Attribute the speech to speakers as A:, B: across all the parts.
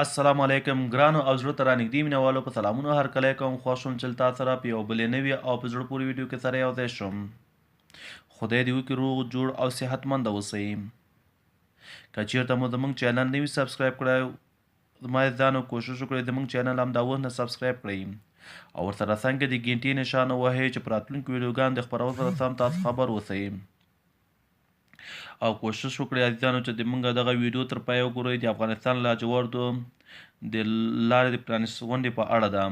A: السلام علیکم ګرانو او زړه ته رانږدې مینهوالو په سلامونه هرکلی کوم خوښ شوم چې له تا سره په یو بلې نوې او په زړه پورې ویډیو کې سره یوځای شم. خدای دې وکړي روغ جوړ او صحتمنده اوسئ. که چیرته مو زموږ چینل نه وي سبسکرایب کړی زما عزیزانو کوشش وکړئ زموږ چینل همدا اوس نه سبسکرایب کړئ او ورسره څنګ د ګینټې نشان ووهئ چې په راتلونکو ویډیوګانو د خپرولو سره سم تاسو خبر اوسئ او کوشش وکړئ عزیزانو چې زموږ دغه ویډیو تر پایه وګورئ. د افغانستان لاجوردو د لارې د پرانیستو غونډې په اړه ده.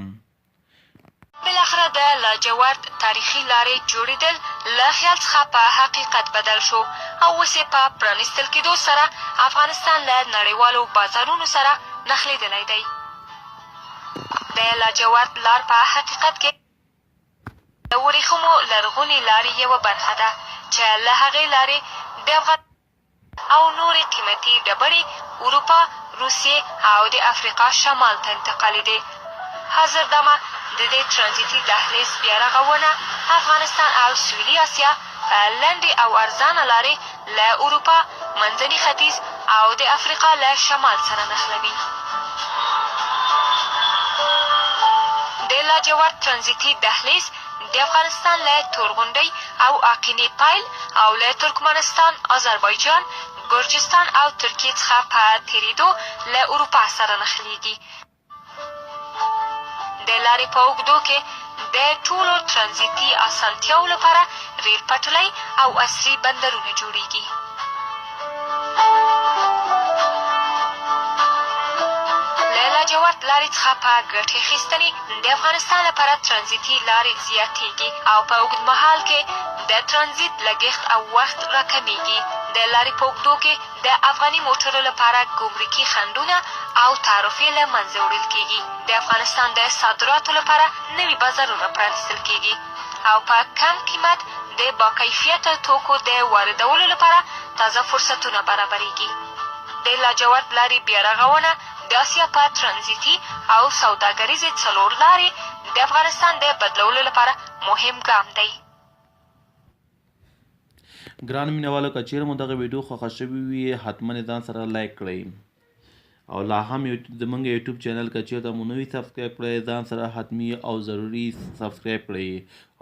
B: بالاخره د لاجورد تاریخي لارې جوړېدل له خیال څخه په حقیقت بدل شو او اوس یې په پرانیستل کېدو سره افغانستان له نړیوالو بازارونو سره نښلېدلی دی. د لاجورد لار په حقیقت کې د ورېښمو لرغونې لارې یوه برخه ده چې له هغې لارې د افغانستان او نورې قیمتي ډبرې اروپا، روسیې او د افریقا شمال ته انتقالېدې. حاضر دمه د دې ترانزیتي دهلیز بیا رغونه افغانستان او سویلي اسیا په لنډې او ارزانه لارې له اروپا، منځني ختیځ او د افریقا له شمال سره نښلوي. د لاجورد ترانزیتي دهلیز د افغانستان له تورغونډۍ او اقینې پایل او له ترکمنستان، آذربایجان، ګرجستان او ترکیې څخه په تېرېدو له اروپا سره نښلېږي. د لارې په اوږدو کې د ټولو ترانزیتي اسانتیاوو لپاره ریل پټلۍ او عصري بندرونه جوړېږي. له لاجورد لارې څخه په ګټې اخیستنې د افغانستان لپاره ترانزیتي لارې زیاتېږي او په اوږدمهال کې د ترانزیت لګښت او وخت راکمیږي. د لارې په اوږدو کې د افغاني موټرو لپاره ګمرکي خنډونه او تعرفې له منځه وړل کېږي. د افغانستان د صادراتو لپاره نوي بازارونه پرانیستل کېږي او په کم قیمت د باکیفیته توکو د واردولو لپاره تازه فرصتونه برابریږي. د لاجورد لارې بیا رغونه د اسیا په ترانزیتي او سوداګریزې څلور لارې د افغانستان د بدلولو لپاره مهم ګام دی.
A: ګرانو مینهوالو که چیرې مو دغه ویډیو خوښه شوې وي حتما یې ځان سره لایک کړئ او لا هم زموږ یوټیوب چینل که چیرته مو نه وي سبسکرایب کړی ځان سره حتمي او ضروري سبسکرایب کړئ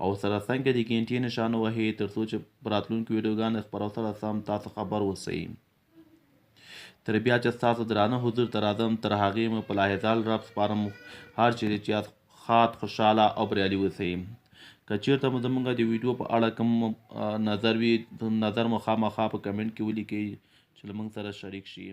A: او سره څنګ د ګینټې نشان ووهئ تر څو چې په راتلونکو ویډیوګانو د خپرولو سره سم تاسو خبر اوسئ. تر بیا چې ستاسو درانه حضور ته راځم تر هغې مو په لاحظال رب سپارم هر چیرې چې یاست ښاد خوشحاله او بریالي اوسئ. که چیرته مو زموږ د ویډیو په اړه کوم نظر وي نظر مو خامخا په کمنټ کې ولیکئ چې له موږ سره شریک شي.